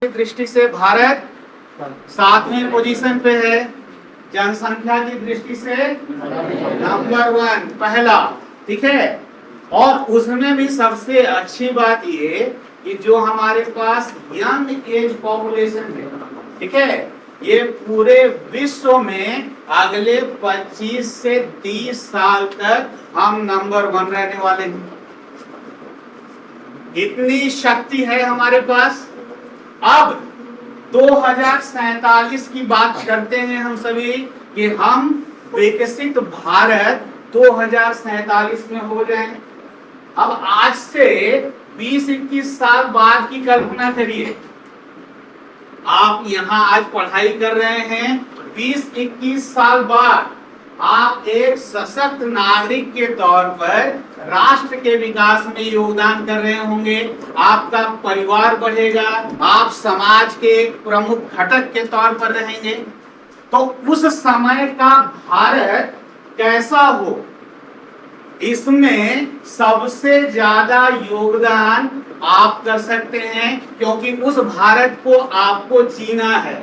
दृष्टि से भारत 7वें पोजीशन पे है। जनसंख्या की दृष्टि से नंबर 1 पहला, ठीक है। और उसमें भी सबसे अच्छी बात ये कि जो हमारे पास यंग एज पॉपुलेशन है, ठीक है, ये पूरे विश्व में अगले 25 से 30 साल तक हम नंबर 1 रहने वाले हैं। इतनी शक्ति है हमारे पास। अब 2047 की बात करते हैं हम सभी कि हम विकसित भारत 2047 में हो जाएं। अब आज से 20-21 साल बाद की कल्पना करिए। आप यहाँ आज पढ़ाई कर रहे हैं, 20-21 साल बाद आप एक सशक्त नागरिक के तौर पर राष्ट्र के विकास में योगदान कर रहे होंगे। आपका परिवार बढ़ेगा, आप समाज के एक प्रमुख घटक के तौर पर रहेंगे। तो उस समय का भारत कैसा हो, इसमें सबसे ज्यादा योगदान आप कर सकते हैं, क्योंकि उस भारत को आपको जीना है।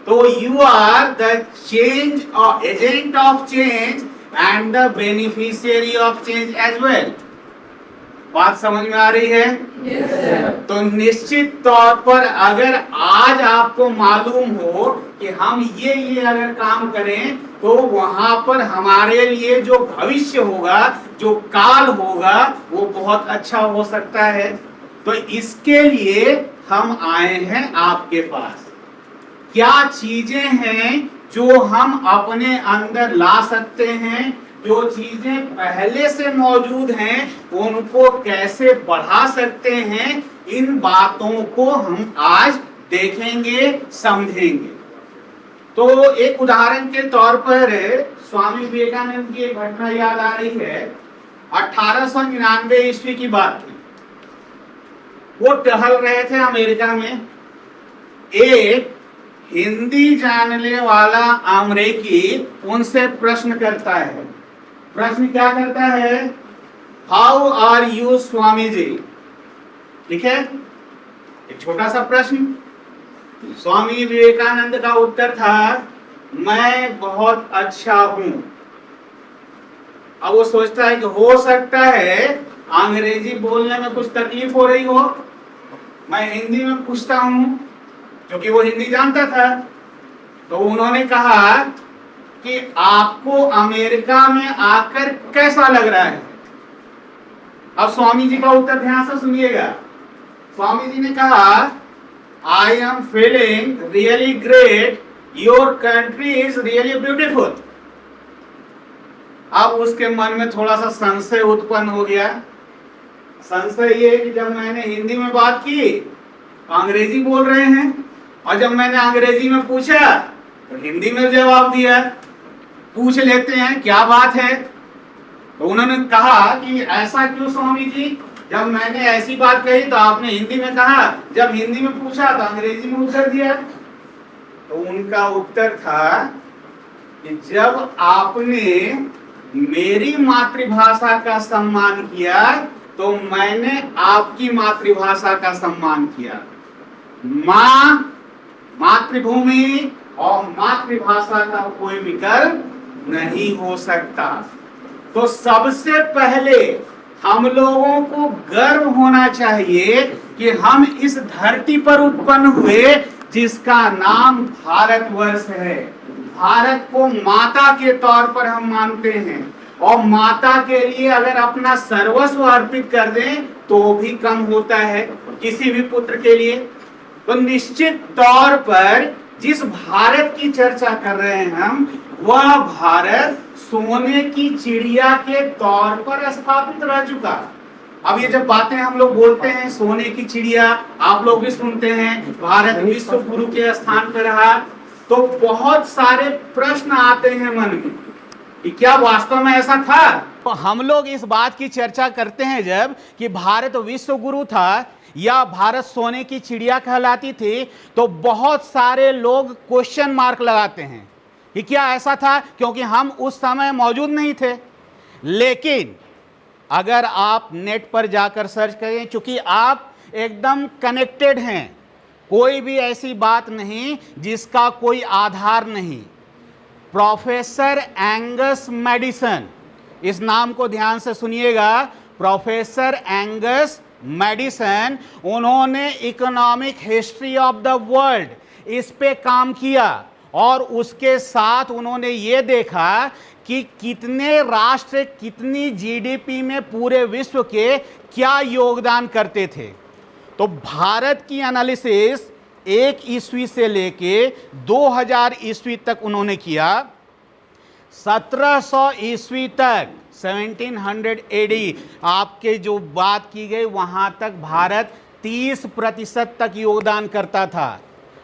तो you are the change agent of change and the beneficiary of change as well. बात समझ में आ रही है? yes, तो निश्चित तौर पर अगर आज आपको मालूम हो कि हम ये अगर काम करें तो वहां पर हमारे लिए जो भविष्य होगा, जो काल होगा, वो बहुत अच्छा हो सकता है। तो इसके लिए हम आए हैं आपके पास। क्या चीजें हैं जो हम अपने अंदर ला सकते हैं, जो चीजें पहले से मौजूद हैं उनको कैसे बढ़ा सकते हैं, इन बातों को हम आज देखेंगे, समझेंगे। तो एक उदाहरण के तौर पर स्वामी विवेकानंद की एक घटना याद आ रही है। 1899 ईस्वी की बात थी। वो टहल रहे थे अमेरिका में। एक हिंदी जानने वाला अमेरिकी उनसे प्रश्न करता है। प्रश्न क्या करता है? How are you Swami ji? ठीक है, एक छोटा सा प्रश्न। स्वामी विवेकानंद का उत्तर था, मैं बहुत अच्छा हूं। अब वो सोचता है कि हो सकता है अंग्रेजी बोलने में कुछ तकलीफ हो रही हो, मैं हिंदी में पूछता हूं, क्योंकि वो हिंदी जानता था। तो उन्होंने कहा कि आपको अमेरिका में आकर कैसा लग रहा है? अब स्वामी जी का उत्तर ध्यान से सुनिएगा। स्वामी जी ने कहा, I am feeling really great, your country is really beautiful. अब उसके मन में थोड़ा सा संशय उत्पन्न हो गया। संशय ये कि जब मैंने हिंदी में बात की तो अंग्रेजी बोल रहे हैं, और जब मैंने अंग्रेजी में पूछा तो हिंदी में जवाब दिया। पूछ लेते हैं क्या बात है। तो उन्होंने कहा कि ऐसा क्यों स्वामी जी, जब मैंने ऐसी बात कही तो आपने हिंदी में कहा, जब हिंदी में पूछा तो अंग्रेजी में उत्तर दिया। तो उनका उत्तर था कि जब आपने मेरी मातृभाषा का सम्मान किया तो मैंने आपकी मातृभाषा का सम्मान किया। माँ, मातृभूमि और मातृभाषा का कोई विकल्प नहीं हो सकता। तो सबसे पहले हम लोगों को गर्व होना चाहिए कि हम इस धरती पर उत्पन्न हुए जिसका नाम भारतवर्ष है। भारत को माता के तौर पर हम मानते हैं, और माता के लिए अगर अपना सर्वस्व अर्पित कर दें तो भी कम होता है किसी भी पुत्र के लिए। तो निश्चित तौर पर जिस भारत की चर्चा कर रहे हैं हम, वह भारत सोने की चिड़िया के तौर पर स्थापित रह चुका। अब ये जब बातें हम लोग बोलते हैं सोने की चिड़िया, आप लोग भी सुनते हैं भारत विश्व गुरु के स्थान पर रहा, तो बहुत सारे प्रश्न आते हैं मन में कि क्या वास्तव में ऐसा था? तो हम लोग इस बात की चर्चा करते हैं जब कि भारत विश्व गुरु था या भारत सोने की चिड़िया कहलाती थी, तो बहुत सारे लोग क्वेश्चन मार्क लगाते हैं कि क्या ऐसा था, क्योंकि हम उस समय मौजूद नहीं थे। लेकिन अगर आप नेट पर जाकर सर्च करें, चूंकि आप एकदम कनेक्टेड हैं, कोई भी ऐसी बात नहीं जिसका कोई आधार नहीं। प्रोफेसर एंगस मैडिसन, इस नाम को ध्यान से सुनिएगा, प्रोफेसर एंगस मैडिसन, उन्होंने economic history of the world इस पे काम किया और उसके साथ उन्होंने ये देखा कि कितने राष्ट्र कितनी जीडीपी में पूरे विश्व के क्या योगदान करते थे। तो भारत की एनालिसिस 1 ईस्वी से लेके 2000 ईस्वी तक उन्होंने किया। 1700 ईस्वी तक 1700 एडी आपके जो बात की गई वहां तक भारत 30% तक योगदान करता था।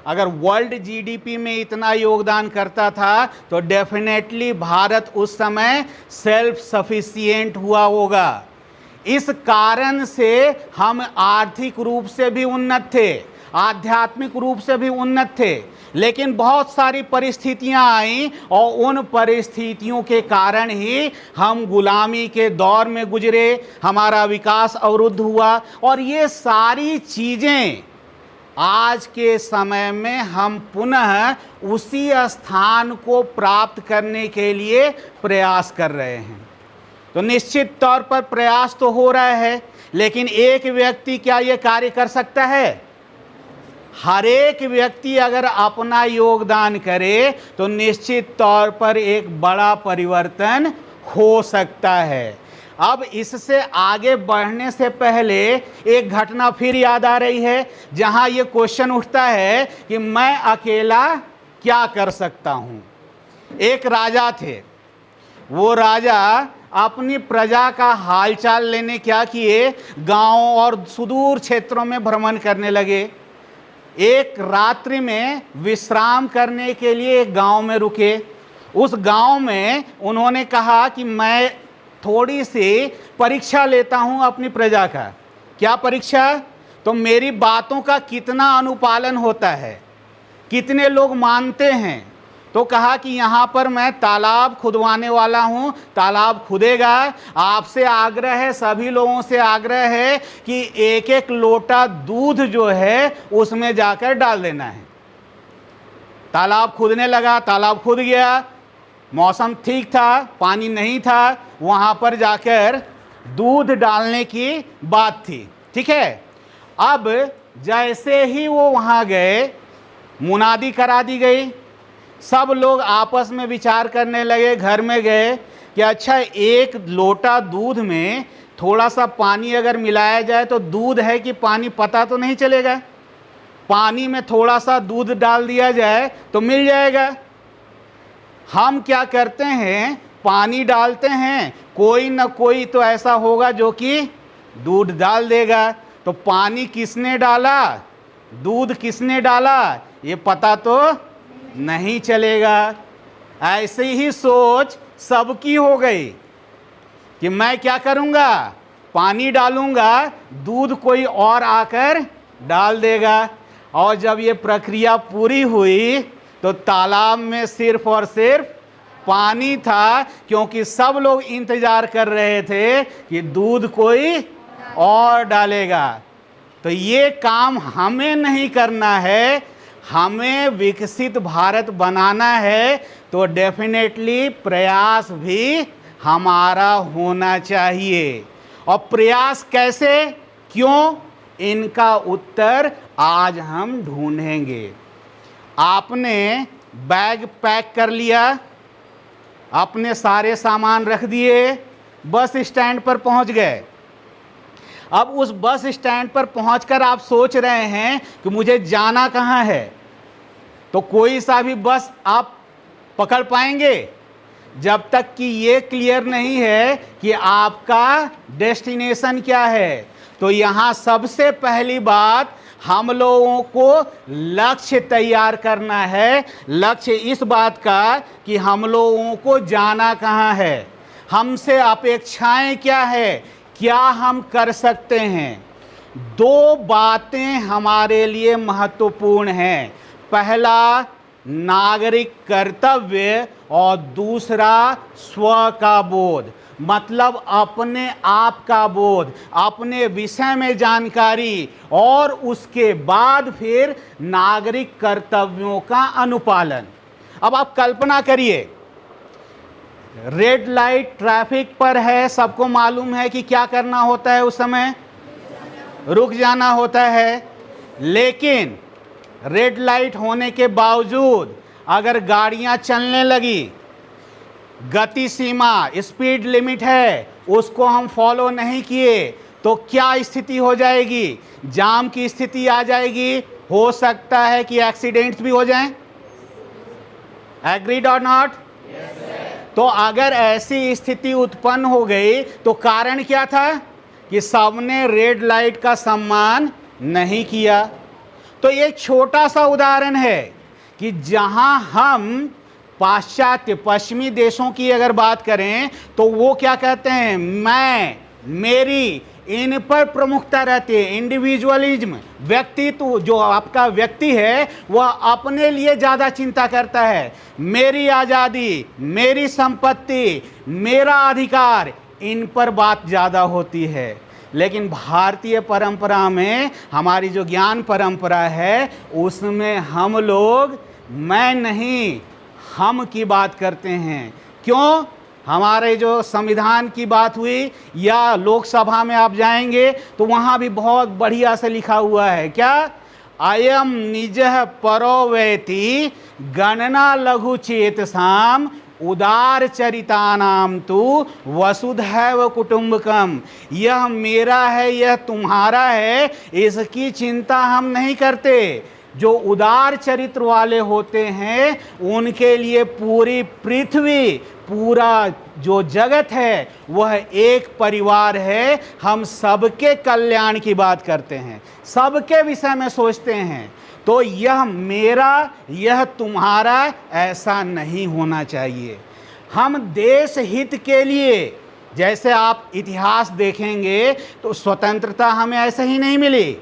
अगर वर्ल्ड जीडीपी में इतना योगदान करता था तो डेफिनेटली भारत उस समय सेल्फ सफिशिएंट हुआ होगा। इस कारण से हम आर्थिक रूप से भी उन्नत थे, आध्यात्मिक रूप से भी उन्नत थे, लेकिन बहुत सारी परिस्थितियां आई और उन परिस्थितियों के कारण ही हम गुलामी के दौर में गुजरे, हमारा विकास अवरुद्ध हुआ। और ये सारी चीजें आज के समय में हम पुनः उसी स्थान को प्राप्त करने के लिए प्रयास कर रहे हैं। तो निश्चित तौर पर प्रयास तो हो रहा है, लेकिन एक व्यक्ति क्या यह कार्य कर सकता है? हर एक व्यक्ति अगर अपना योगदान करे तो निश्चित तौर पर एक बड़ा परिवर्तन हो सकता है। अब इससे आगे बढ़ने से पहले एक घटना फिर याद आ रही है, जहां ये क्वेश्चन उठता है कि मैं अकेला क्या कर सकता हूं। एक राजा थे, वो राजा अपनी प्रजा का हालचाल लेने क्या किए, गांव और सुदूर क्षेत्रों में भ्रमण करने लगे। एक रात्रि में विश्राम करने के लिए एक गांव में रुके। उस गांव में उन्होंने कहा कि मैं थोड़ी सी परीक्षा लेता हूं अपनी प्रजा का। क्या परीक्षा? तो मेरी बातों का कितना अनुपालन होता है, कितने लोग मानते हैं। तो कहा कि यहां पर मैं तालाब खुदवाने वाला हूं, तालाब खुदेगा। आपसे आग्रह है, सभी लोगों से आग्रह है कि एक एक लोटा दूध जो है उसमें जाकर डाल देना है। तालाब खुदने लगा, तालाब खुद गया, मौसम ठीक था, पानी नहीं था, वहां पर जाकर दूध डालने की बात थी। ठीक है, अब जैसे ही वो वहां गए, मुनादी करा दी गई, सब लोग आपस में विचार करने लगे, घर में गए कि अच्छा एक लोटा दूध में थोड़ा सा पानी अगर मिलाया जाए तो दूध है कि पानी पता तो नहीं चलेगा। पानी में थोड़ा सा दूध डाल दिया जाए तो मिल जाएगा। हम क्या करते हैं, पानी डालते हैं, कोई ना कोई तो ऐसा होगा जो कि दूध डाल देगा। तो पानी किसने डाला, दूध किसने डाला, ये पता तो नहीं चलेगा। ऐसे ही सोच सबकी हो गई कि मैं क्या करूंगा, पानी डालूंगा, दूध कोई और आकर डाल देगा। और जब ये प्रक्रिया पूरी हुई तो तालाब में सिर्फ और सिर्फ पानी था, क्योंकि सब लोग इंतजार कर रहे थे कि दूध कोई और डालेगा। तो ये काम हमें नहीं करना है, हमें विकसित भारत बनाना है। तो डेफिनेटली प्रयास भी हमारा होना चाहिए। और प्रयास कैसे, क्यों, इनका उत्तर आज हम ढूंढेंगे। आपने बैग पैक कर लिया, अपने सारे सामान रख दिए, बस स्टैंड पर पहुंच गए। अब उस बस स्टैंड पर पहुंचकर आप सोच रहे हैं कि मुझे जाना कहां है। तो कोई सा भी बस आप पकड़ पाएंगे जब तक कि ये क्लियर नहीं है कि आपका डेस्टिनेशन क्या है। तो यहाँ सबसे पहली बात, हम लोगों को लक्ष्य तैयार करना है। लक्ष्य इस बात का कि हम लोगों को जाना कहाँ है, हमसे अपेक्षाएं क्या है, क्या हम कर सकते हैं। दो बातें हमारे लिए महत्वपूर्ण हैं। पहला नागरिक कर्तव्य और दूसरा स्व का बोध। मतलब अपने आप का बोध, अपने विषय में जानकारी, और उसके बाद फिर नागरिक कर्तव्यों का अनुपालन। अब आप कल्पना करिए, रेड लाइट ट्रैफिक पर है, सबको मालूम है कि क्या करना होता है, उस समय रुक जाना होता है। लेकिन रेड लाइट होने के बावजूद अगर गाड़ियां चलने लगी, गति सीमा, स्पीड लिमिट है, उसको हम फॉलो नहीं किए, तो क्या स्थिति हो जाएगी? जाम की स्थिति आ जाएगी, हो सकता है कि एक्सीडेंट्स भी हो जाएं। एग्रीड और नॉट? तो अगर ऐसी स्थिति उत्पन्न हो गई तो कारण क्या था? कि सबने रेड लाइट का सम्मान नहीं किया। तो ये छोटा सा उदाहरण है कि जहां हम पाश्चात्य पश्चिमी देशों की अगर बात करें तो वो क्या कहते हैं, मैं, मेरी, इन पर प्रमुखता रहती है। इंडिविजुअलिज्म, व्यक्तित्व, जो आपका व्यक्ति है वह अपने लिए ज़्यादा चिंता करता है। मेरी आज़ादी, मेरी संपत्ति, मेरा अधिकार, इन पर बात ज़्यादा होती है। लेकिन भारतीय परंपरा में, हमारी जो ज्ञान परंपरा है, उसमें हम लोग मैं नहीं, हम की बात करते हैं। क्यों? हमारे जो संविधान की बात हुई, या लोकसभा में आप जाएंगे तो वहाँ भी बहुत बढ़िया से लिखा हुआ है, क्या? अयम निजः परो वेति गणना लघु चेतसाम उदार चरितानाम तु वसुधैव कुटुंबकम। यह मेरा है, यह तुम्हारा है, इसकी चिंता हम नहीं करते। जो उदार चरित्र वाले होते हैं उनके लिए पूरी पृथ्वी, पूरा जो जगत है वह एक परिवार है। हम सबके कल्याण की बात करते हैं, सबके विषय में सोचते हैं। तो यह मेरा, यह तुम्हारा, ऐसा नहीं होना चाहिए। हम देश हित के लिए, जैसे आप इतिहास देखेंगे तो स्वतंत्रता हमें ऐसे ही नहीं मिली।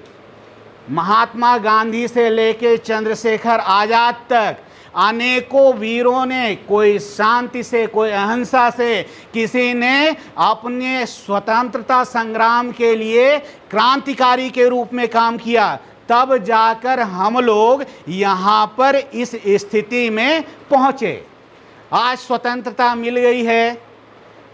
महात्मा गांधी से लेके चंद्रशेखर आजाद तक अनेकों वीरों ने, कोई शांति से, कोई अहिंसा से, किसी ने अपने स्वतंत्रता संग्राम के लिए क्रांतिकारी के रूप में काम किया। तब जाकर हम लोग यहाँ पर इस स्थिति में पहुँचे। आज स्वतंत्रता मिल गई है,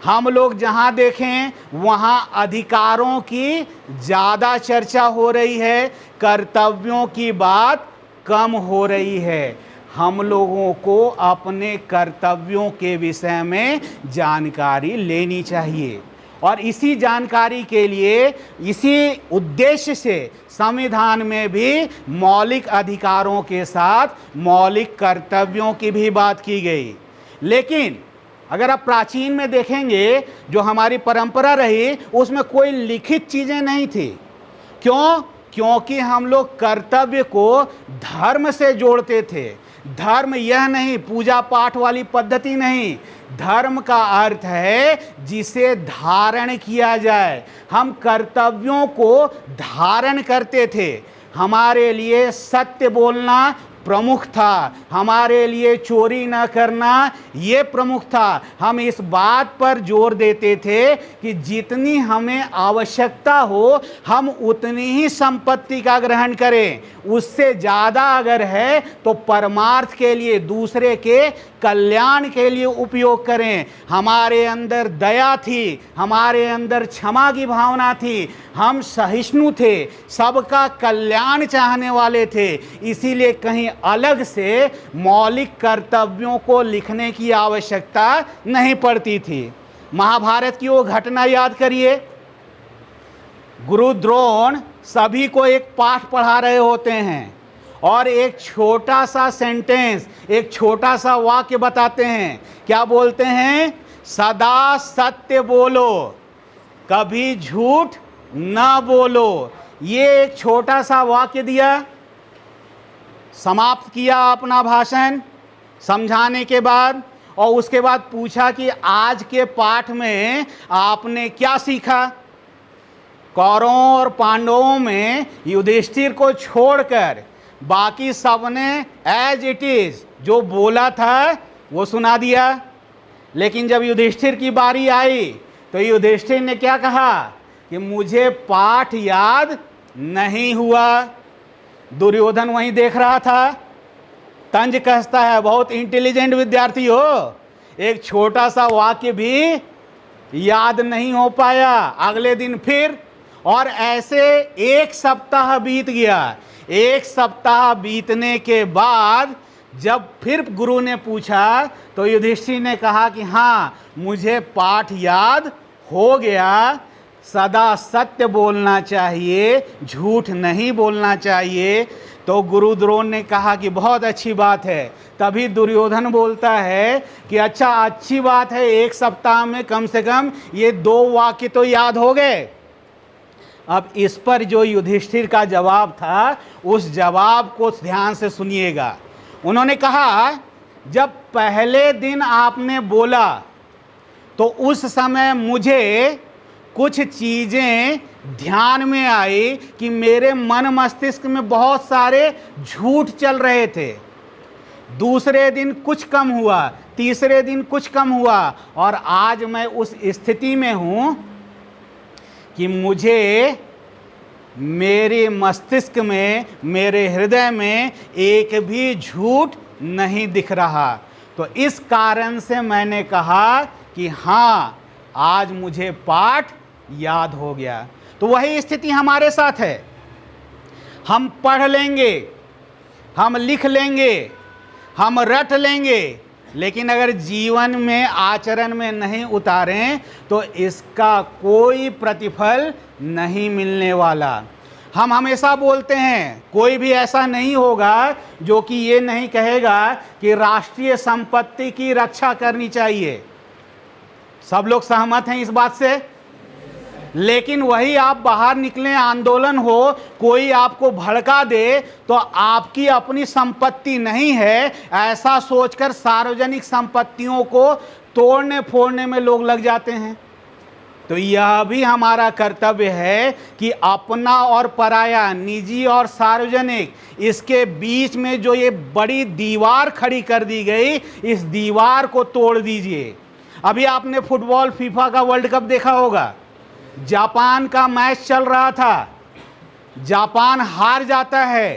हम लोग जहाँ देखें वहाँ अधिकारों की ज़्यादा चर्चा हो रही है, कर्तव्यों की बात कम हो रही है। हम लोगों को अपने कर्तव्यों के विषय में जानकारी लेनी चाहिए, और इसी जानकारी के लिए, इसी उद्देश्य से संविधान में भी मौलिक अधिकारों के साथ मौलिक कर्तव्यों की भी बात की गई। लेकिन अगर आप प्राचीन में देखेंगे, जो हमारी परंपरा रही, उसमें कोई लिखित चीज़ें नहीं थी। क्यों? क्योंकि हम लोग कर्तव्य को धर्म से जोड़ते थे। धर्म यह नहीं, पूजा पाठ वाली पद्धति नहीं। धर्म का अर्थ है जिसे धारण किया जाए। हम कर्तव्यों को धारण करते थे। हमारे लिए सत्य बोलना प्रमुख था, हमारे लिए चोरी न करना ये प्रमुख था। हम इस बात पर जोर देते थे कि जितनी हमें आवश्यकता हो हम उतनी ही संपत्ति का ग्रहण करें, उससे ज़्यादा अगर है तो परमार्थ के लिए, दूसरे के कल्याण के लिए उपयोग करें। हमारे अंदर दया थी, हमारे अंदर क्षमा की भावना थी, हम सहिष्णु थे, सबका कल्याण चाहने वाले थे। इसीलिए कहीं अलग से मौलिक कर्तव्यों को लिखने की आवश्यकता नहीं पड़ती थी। महाभारत की वो घटना याद करिए, गुरु द्रोण सभी को एक पाठ पढ़ा रहे होते हैं और एक छोटा सा सेंटेंस, एक छोटा सा वाक्य बताते हैं। क्या बोलते हैं? सदा सत्य बोलो, कभी झूठ ना बोलो। ये एक छोटा सा वाक्य दिया, समाप्त किया अपना भाषण समझाने के बाद, और उसके बाद पूछा कि आज के पाठ में आपने क्या सीखा। कौरवों और पांडवों में युधिष्ठिर को छोड़कर बाकी सबने एज इट इज जो बोला था वो सुना दिया। लेकिन जब युधिष्ठिर की बारी आई तो युधिष्ठिर ने क्या कहा कि मुझे पाठ याद नहीं हुआ। दुर्योधन वहीं देख रहा था। तंज कहता है बहुत इंटेलिजेंट विद्यार्थी हो, एक छोटा सा वाक्य भी याद नहीं हो पाया। अगले दिन फिर, और ऐसे एक सप्ताह बीत गया। एक सप्ताह बीतने के बाद जब फिर गुरु ने पूछा तो युधिष्ठिर ने कहा कि हाँ मुझे पाठ याद हो गया। सदा सत्य बोलना चाहिए, झूठ नहीं बोलना चाहिए। तो गुरु द्रोण ने कहा कि बहुत अच्छी बात है। तभी दुर्योधन बोलता है कि अच्छा अच्छी बात है, एक सप्ताह में कम से कम ये 2 वाक्य तो याद हो गए। अब इस पर जो युधिष्ठिर का जवाब था, उस जवाब को ध्यान से सुनिएगा। उन्होंने कहा जब पहले दिन आपने बोला तो उस समय मुझे कुछ चीजें ध्यान में आई कि मेरे मन मस्तिष्क में बहुत सारे झूठ चल रहे थे। दूसरे दिन कुछ कम हुआ, तीसरे दिन कुछ कम हुआ, और आज मैं उस स्थिति में हूं कि मुझे मेरे मस्तिष्क में, मेरे हृदय में एक भी झूठ नहीं दिख रहा। तो इस कारण से मैंने कहा कि हाँ आज मुझे पाठ याद हो गया। तो वही स्थिति हमारे साथ है। हम पढ़ लेंगे, हम लिख लेंगे, हम रट लेंगे, लेकिन अगर जीवन में, आचरण में नहीं उतारें तो इसका कोई प्रतिफल नहीं मिलने वाला। हम हमेशा बोलते हैं, कोई भी ऐसा नहीं होगा जो कि ये नहीं कहेगा कि राष्ट्रीय संपत्ति की रक्षा करनी चाहिए। सब लोग सहमत हैं इस बात से। लेकिन वही आप बाहर निकलें, आंदोलन हो, कोई आपको भड़का दे तो आपकी अपनी संपत्ति नहीं है ऐसा सोचकर सार्वजनिक संपत्तियों को तोड़ने फोड़ने में लोग लग जाते हैं। तो यह भी हमारा कर्तव्य है कि अपना और पराया, निजी और सार्वजनिक, इसके बीच में जो ये बड़ी दीवार खड़ी कर दी गई, इस दीवार को तोड़ दीजिए। अभी आपने फुटबॉल फीफा का वर्ल्ड कप देखा होगा। जापान का मैच चल रहा था, जापान हार जाता है।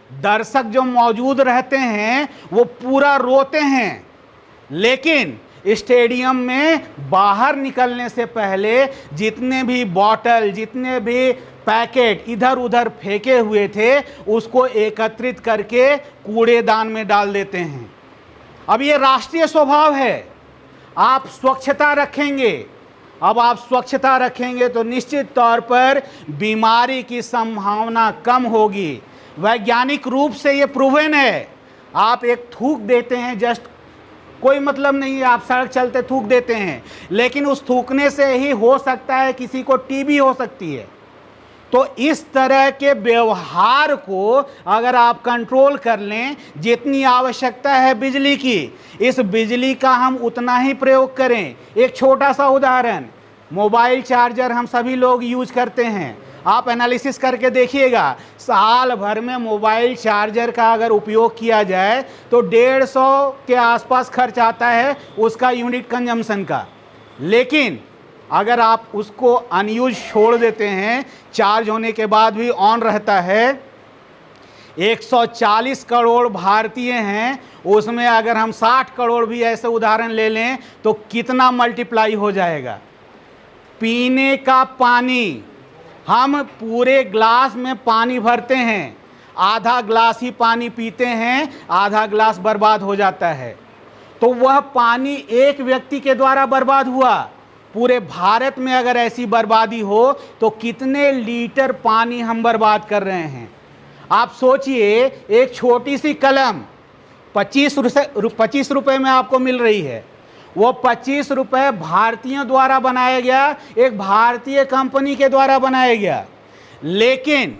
दर्शक जो मौजूद रहते हैं वो पूरा रोते हैं, लेकिन स्टेडियम में बाहर निकलने से पहले जितने भी बॉटल, जितने भी पैकेट इधर उधर फेंके हुए थे, उसको एकत्रित करके कूड़ेदान में डाल देते हैं। अब ये राष्ट्रीय स्वभाव है। आप स्वच्छता रखेंगे, अब आप स्वच्छता रखेंगे तो निश्चित तौर पर बीमारी की संभावना कम होगी। वैज्ञानिक रूप से ये प्रूवन है। आप एक थूक देते हैं, जस्ट कोई मतलब नहीं है, आप सड़क चलते थूक देते हैं, लेकिन उस थूकने से ही हो सकता है किसी को टीबी हो सकती है। तो इस तरह के व्यवहार को अगर आप कंट्रोल कर लें, जितनी आवश्यकता है बिजली की, इस बिजली का हम उतना ही प्रयोग करें। एक छोटा सा उदाहरण, मोबाइल चार्जर हम सभी लोग यूज करते हैं। आप एनालिसिस करके देखिएगा, साल भर में मोबाइल चार्जर का अगर उपयोग किया जाए तो 150 के आसपास खर्च आता है उसका यूनिट कंजम्पशन का। लेकिन अगर आप उसको अनयूज छोड़ देते हैं, चार्ज होने के बाद भी ऑन रहता है, 140 करोड़ भारतीय हैं, उसमें अगर हम 60 करोड़ भी ऐसे उदाहरण ले लें तो कितना मल्टीप्लाई हो जाएगा। पीने का पानी, हम पूरे ग्लास में पानी भरते हैं, आधा ग्लास ही पानी पीते हैं, आधा ग्लास बर्बाद हो जाता है। तो वह पानी एक व्यक्ति के द्वारा बर्बाद हुआ। पूरे भारत में अगर ऐसी बर्बादी हो तो कितने लीटर पानी हम बर्बाद कर रहे हैं। आप सोचिए, एक छोटी सी कलम 25 रुपए में आपको मिल रही है। वो 25 रुपए भारतीयों द्वारा बनाया गया, एक भारतीय कंपनी के द्वारा बनाया गया। लेकिन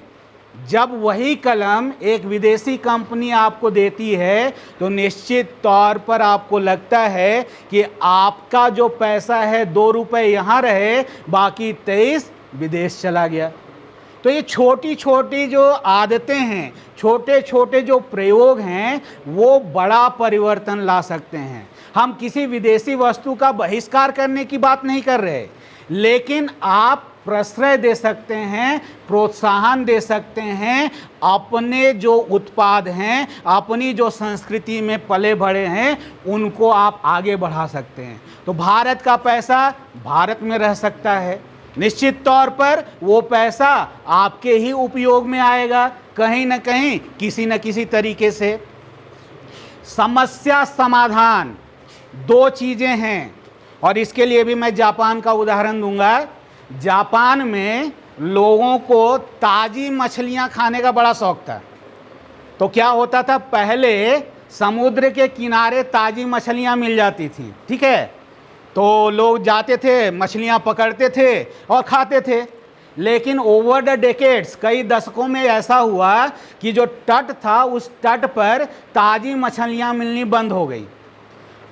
जब वही कलम एक विदेशी कंपनी आपको देती है तो निश्चित तौर पर आपको लगता है कि आपका जो पैसा है 2 रुपए यहाँ रहे, बाकी 23 विदेश चला गया। तो ये छोटी छोटी जो आदतें हैं, छोटे छोटे जो प्रयोग हैं, वो बड़ा परिवर्तन ला सकते हैं। हम किसी विदेशी वस्तु का बहिष्कार करने की बात नहीं कर रहे, लेकिन आप प्रश्रय दे सकते हैं, प्रोत्साहन दे सकते हैं, अपने जो उत्पाद हैं, अपनी जो संस्कृति में पले बढ़े हैं, उनको आप आगे बढ़ा सकते हैं। तो भारत का पैसा भारत में रह सकता है, निश्चित तौर पर वो पैसा आपके ही उपयोग में आएगा, कहीं ना कहीं किसी न किसी तरीके से। समस्या समाधान दो चीज़ें हैं, और इसके लिए भी मैं जापान का उदाहरण दूंगा। जापान में लोगों को ताज़ी मछलियां खाने का बड़ा शौक था। तो क्या होता था, पहले समुद्र के किनारे ताज़ी मछलियां मिल जाती थी, ठीक है, तो लोग जाते थे, मछलियां पकड़ते थे और खाते थे। लेकिन ओवर द डेकेड्स, कई दशकों में ऐसा हुआ कि जो तट था, उस तट पर ताज़ी मछलियां मिलनी बंद हो गई।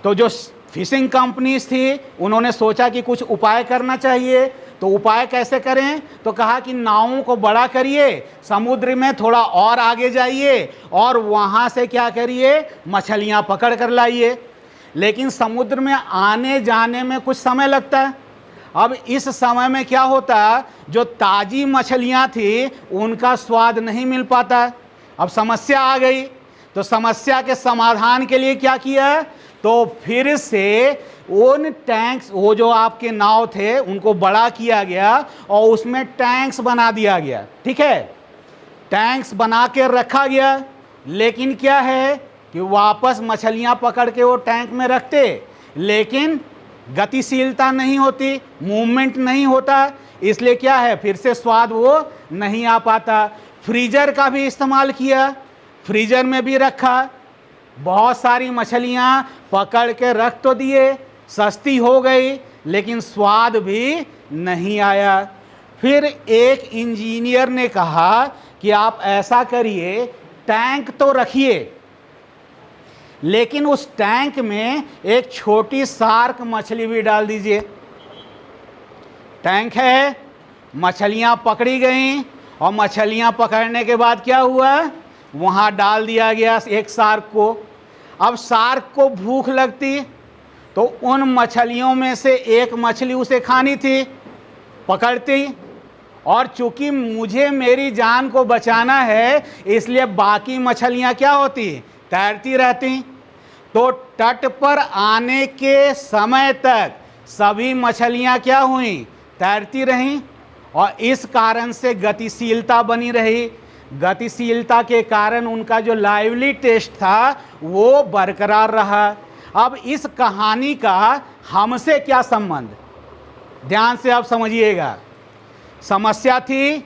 तो जो फिशिंग कंपनीज थी, उन्होंने सोचा कि कुछ उपाय करना चाहिए। तो उपाय कैसे करें, तो कहा कि नावों को बड़ा करिए, समुद्र में थोड़ा और आगे जाइए और वहाँ से क्या करिए, मछलियाँ पकड़ कर लाइए। लेकिन समुद्र में आने जाने में कुछ समय लगता है। अब इस समय में क्या होता, जो ताज़ी मछलियाँ थी उनका स्वाद नहीं मिल पाता। अब समस्या आ गई, तो समस्या के समाधान के लिए क्या किया, तो फिर से उन टैंक्स, वो जो आपके नाव थे उनको बड़ा किया गया और उसमें टैंक्स बना दिया गया, ठीक है, टैंक्स बना के रखा गया। लेकिन क्या है कि वापस मछलियां पकड़ के वो टैंक में रखते, लेकिन गतिशीलता नहीं होती, मूवमेंट नहीं होता, इसलिए क्या है, फिर से स्वाद वो नहीं आ पाता। फ्रीजर का भी इस्तेमाल किया, फ्रीजर में भी रखा, बहुत सारी मछलियां पकड़ के रख तो दिए, सस्ती हो गई, लेकिन स्वाद भी नहीं आया। फिर एक इंजीनियर ने कहा कि आप ऐसा करिए, टैंक तो रखिए, लेकिन उस टैंक में एक छोटी शार्क मछली भी डाल दीजिए। टैंक है, मछलियां पकड़ी गईं, और मछलियां पकड़ने के बाद क्या हुआ, वहाँ डाल दिया गया एक शार्क को। अब शार्क को भूख लगती, तो उन मछलियों में से एक मछली उसे खानी थी, पकड़ती, और चूंकि मुझे मेरी जान को बचाना है, इसलिए बाकी मछलियां क्या होती, तैरती रहती। तो तट पर आने के समय तक सभी मछलियां क्या हुई, तैरती रहीं, और इस कारण से गतिशीलता बनी रही। गतिशीलता के कारण उनका जो लाइवली टेस्ट था वो बरकरार रहा। अब इस कहानी का हमसे क्या संबंध, ध्यान से आप समझिएगा। समस्या थी,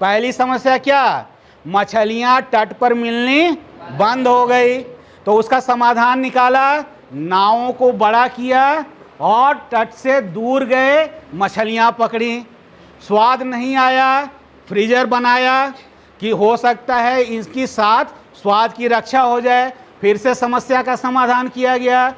पहली समस्या क्या, मछलियां तट पर मिलनी बंद हो गई, तो उसका समाधान निकाला, नावों को बड़ा किया और तट से दूर गए, मछलियां पकड़ी। स्वाद नहीं आया, फ्रीजर बनाया कि हो सकता है इसके साथ स्वाद की रक्षा हो जाए। फिर से समस्या का समाधान किया गया।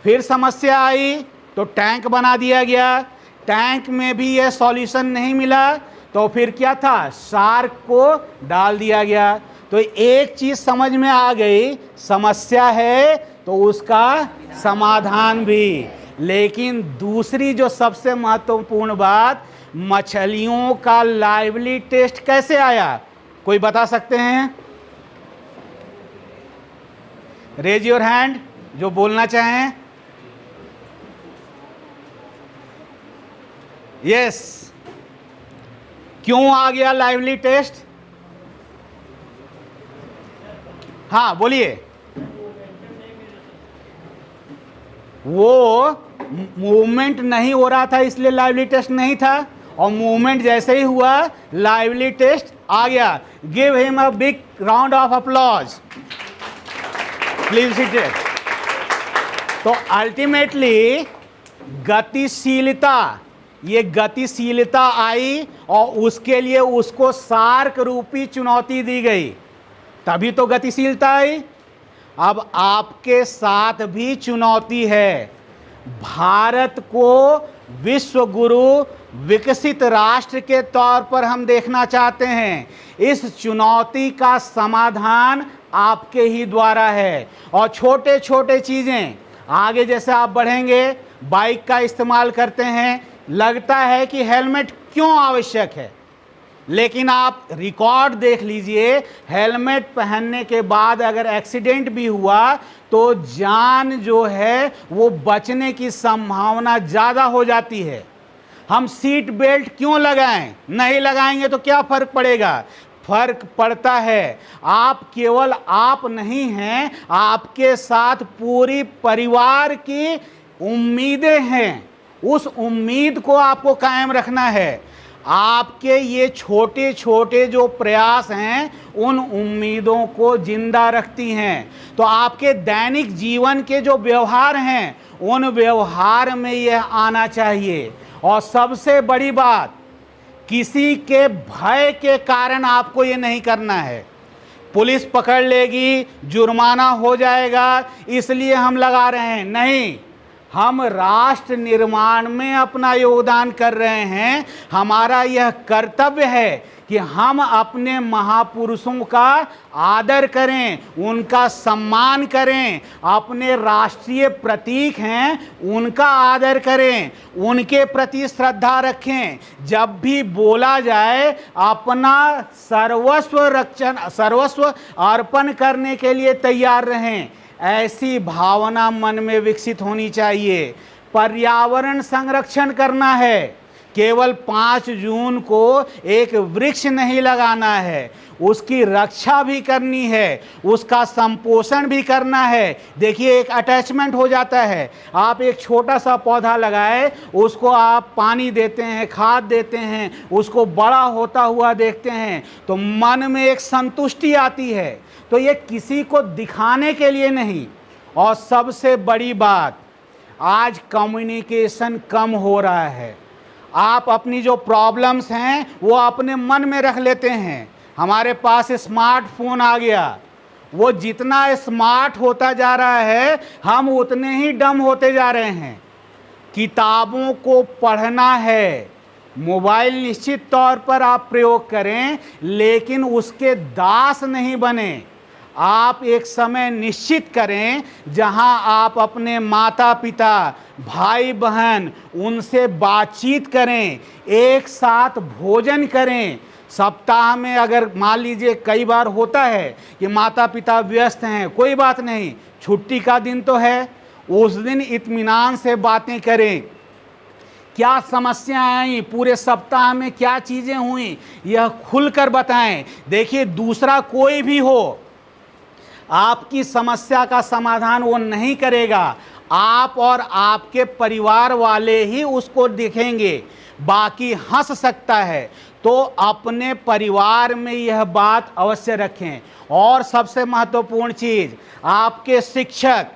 फिर समस्या आई तो टैंक बना दिया गया, टैंक में भी ये सॉल्यूशन नहीं मिला, तो फिर क्या था, शार्क को डाल दिया गया। तो एक चीज़ समझ में आ गई, समस्या है तो उसका समाधान भी। लेकिन दूसरी जो सबसे महत्वपूर्ण बात, मछलियों का लाइवली टेस्ट कैसे आया, कोई बता सकते हैं? रेज योर हैंड जो बोलना चाहें। यस, क्यों आ गया लाइवली टेस्ट? हाँ बोलिए। वो मूवमेंट नहीं हो रहा था, इसलिए लाइवली टेस्ट नहीं था, और मूवमेंट जैसे ही हुआ लाइवली टेस्ट आ गया। Give him a big round of applause, please seated. तो अल्टीमेटली गतिशीलता, ये गतिशीलता आई और उसके लिए उसको शार्क रूपी चुनौती दी गई, तभी तो गतिशीलता आई। अब आपके साथ भी चुनौती है। भारत को विश्व गुरु, विकसित राष्ट्र के तौर पर हम देखना चाहते हैं। इस चुनौती का समाधान आपके ही द्वारा है, और छोटे छोटे चीज़ें आगे जैसे आप बढ़ेंगे, बाइक का इस्तेमाल करते हैं, लगता है कि हेलमेट क्यों आवश्यक है, लेकिन आप रिकॉर्ड देख लीजिए, हेलमेट पहनने के बाद अगर एक्सीडेंट भी हुआ तो जान जो है वो बचने की संभावना ज़्यादा हो जाती है। हम सीट बेल्ट क्यों लगाएं? नहीं लगाएंगे तो क्या फर्क पड़ेगा? फर्क पड़ता है। आप केवल आप नहीं हैं, आपके साथ पूरी परिवार की उम्मीदें हैं। उस उम्मीद को आपको कायम रखना है। आपके ये छोटे छोटे जो प्रयास हैं उन उम्मीदों को जिंदा रखती हैं। तो आपके दैनिक जीवन के जो व्यवहार हैं उन व्यवहार में यह आना चाहिए। और सबसे बड़ी बात, किसी के भय के कारण आपको ये नहीं करना है। पुलिस पकड़ लेगी, जुर्माना हो जाएगा, इसलिए हम लगा रहे हैं, नहीं। हम राष्ट्र निर्माण में अपना योगदान कर रहे हैं। हमारा यह कर्तव्य है कि हम अपने महापुरुषों का आदर करें, उनका सम्मान करें, अपने राष्ट्रीय प्रतीक हैं उनका आदर करें, उनके प्रति श्रद्धा रखें। जब भी बोला जाए अपना सर्वस्व अर्पण करने के लिए तैयार रहें। ऐसी भावना मन में विकसित होनी चाहिए। पर्यावरण संरक्षण करना है, केवल 5 जून को एक वृक्ष नहीं लगाना है, उसकी रक्षा भी करनी है, उसका संपोषण भी करना है। देखिए, एक अटैचमेंट हो जाता है। आप एक छोटा सा पौधा लगाए, उसको आप पानी देते हैं, खाद देते हैं, उसको बड़ा होता हुआ देखते हैं तो मन में एक संतुष्टि आती है। तो ये किसी को दिखाने के लिए नहीं। और सबसे बड़ी बात, आज कम्युनिकेशन कम हो रहा है। आप अपनी जो प्रॉब्लम्स हैं वो अपने मन में रख लेते हैं। हमारे पास स्मार्टफोन आ गया, वो जितना स्मार्ट होता जा रहा है हम उतने ही डम होते जा रहे हैं। किताबों को पढ़ना है, मोबाइल निश्चित तौर पर आप प्रयोग करें, लेकिन उसके दास नहीं बने। आप एक समय निश्चित करें जहां आप अपने माता पिता, भाई बहन, उनसे बातचीत करें, एक साथ भोजन करें। सप्ताह में अगर मान लीजिए कई बार होता है कि माता पिता व्यस्त हैं, कोई बात नहीं, छुट्टी का दिन तो है, उस दिन इत्मीनान से बातें करें। क्या समस्याएं आई, पूरे सप्ताह में क्या चीज़ें हुई, यह खुलकर बताएं। देखिए, दूसरा कोई भी हो, आपकी समस्या का समाधान वो नहीं करेगा, आप और आपके परिवार वाले ही उसको देखेंगे, बाकी हंस सकता है। तो अपने परिवार में यह बात अवश्य रखें। और सबसे महत्वपूर्ण चीज़, आपके शिक्षक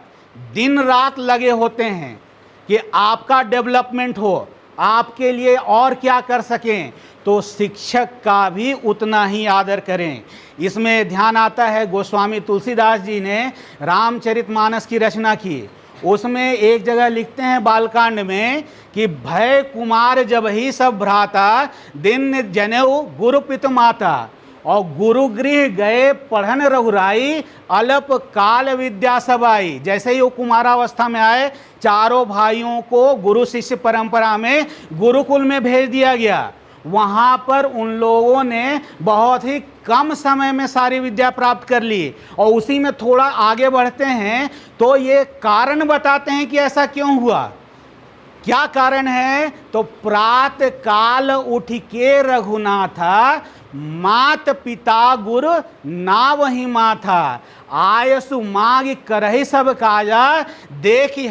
दिन रात लगे होते हैं कि आपका डेवलपमेंट हो, आपके लिए और क्या कर सकें, तो शिक्षक का भी उतना ही आदर करें। इसमें ध्यान आता है, गोस्वामी तुलसीदास जी ने रामचरितमानस की रचना की, उसमें एक जगह लिखते हैं बालकांड में कि भय कुमार जब ही सब भ्राता, दिन जनेऊ गुरु पित माता, और गुरु गृह गए पढ़न रघुराई, अल्प काल विद्या सब आई। जैसे ही वो कुमारावस्था में आए, चारों भाइयों को गुरु शिष्य परंपरा में गुरुकुल में भेज दिया गया। वहाँ पर उन लोगों ने बहुत ही कम समय में सारी विद्या प्राप्त कर ली। और उसी में थोड़ा आगे बढ़ते हैं तो ये कारण बताते हैं कि ऐसा क्यों हुआ। क्या कारण है? तो प्रात काल उठ के रघुनाथा, मात पिता गुरु ना वही माथा, आयसु माग करहि सब काजा, देखि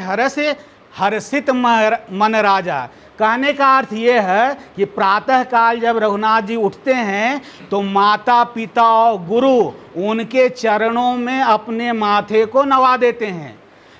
हर्षित मन राजा। कहने का अर्थ ये है कि प्रातः काल जब रघुनाथ जी उठते हैं तो माता पिता और गुरु उनके चरणों में अपने माथे को नवा देते हैं।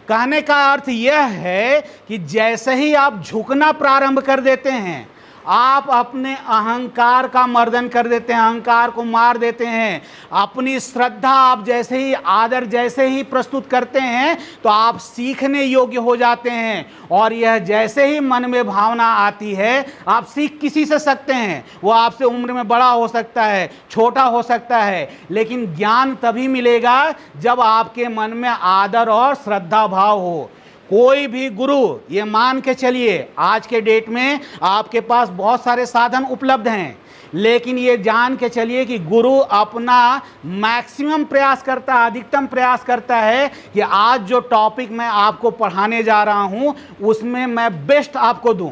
कहने का अर्थ यह है कि जैसे ही आप झुकना प्रारंभ कर देते हैं, आप अपने अहंकार का मर्दन कर देते हैं, अहंकार को मार देते हैं। अपनी श्रद्धा आप जैसे ही, आदर जैसे ही प्रस्तुत करते हैं तो आप सीखने योग्य हो जाते हैं। और यह जैसे ही मन में भावना आती है, आप सीख किसी से सकते हैं, वो आपसे उम्र में बड़ा हो सकता है, छोटा हो सकता है, लेकिन ज्ञान तभी मिलेगा जब आपके मन में आदर और श्रद्धा भाव हो। कोई भी गुरु, ये मान के चलिए आज के डेट में आपके पास बहुत सारे साधन उपलब्ध हैं, लेकिन ये जान के चलिए कि गुरु अपना मैक्सिमम प्रयास करता है, अधिकतम प्रयास करता है कि आज जो टॉपिक मैं आपको पढ़ाने जा रहा हूं उसमें मैं बेस्ट आपको दूं।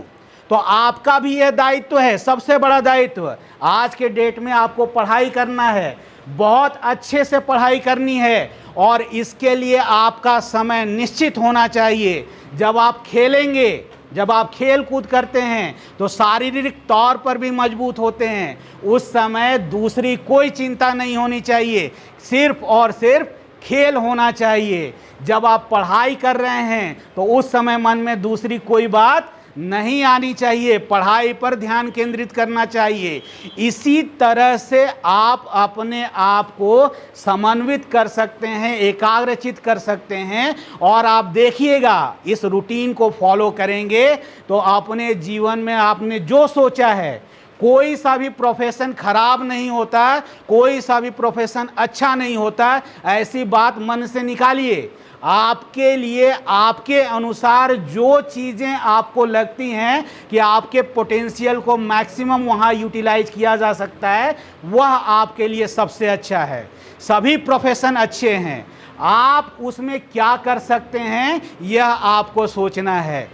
तो आपका भी यह दायित्व है, सबसे बड़ा दायित्व आज के डेट में आपको पढ़ाई करना है, बहुत अच्छे से पढ़ाई करनी है, और इसके लिए आपका समय निश्चित होना चाहिए। जब आप खेलेंगे, जब आप खेल कूद करते हैं तो शारीरिक तौर पर भी मजबूत होते हैं, उस समय दूसरी कोई चिंता नहीं होनी चाहिए, सिर्फ और सिर्फ खेल होना चाहिए। जब आप पढ़ाई कर रहे हैं तो उस समय मन में दूसरी कोई बात नहीं आनी चाहिए, पढ़ाई पर ध्यान केंद्रित करना चाहिए। इसी तरह से आप अपने आप को समन्वित कर सकते हैं, एकाग्रचित कर सकते हैं, और आप देखिएगा इस रूटीन को फॉलो करेंगे तो अपने जीवन में आपने जो सोचा है, कोई सा भी प्रोफेशन खराब नहीं होता, कोई सा भी प्रोफेशन अच्छा नहीं होता, ऐसी बात मन से निकालिए। आपके लिए, आपके अनुसार जो चीज़ें आपको लगती हैं कि आपके पोटेंशियल को मैक्सिमम वहाँ यूटिलाइज किया जा सकता है, वह आपके लिए सबसे अच्छा है। सभी प्रोफेशन अच्छे हैं, आप उसमें क्या कर सकते हैं यह आपको सोचना है।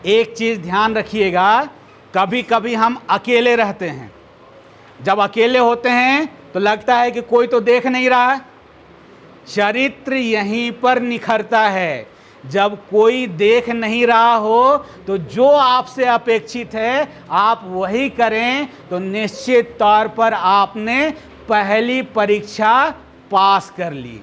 एक चीज़ ध्यान रखिएगा, कभी कभी हम अकेले रहते हैं, जब अकेले होते हैं तो लगता है कि कोई तो देख नहीं रहा। चरित्र यहीं पर निखरता है, जब कोई देख नहीं रहा हो तो जो आपसे अपेक्षित है आप वही करें, तो निश्चित तौर पर आपने पहली परीक्षा पास कर ली।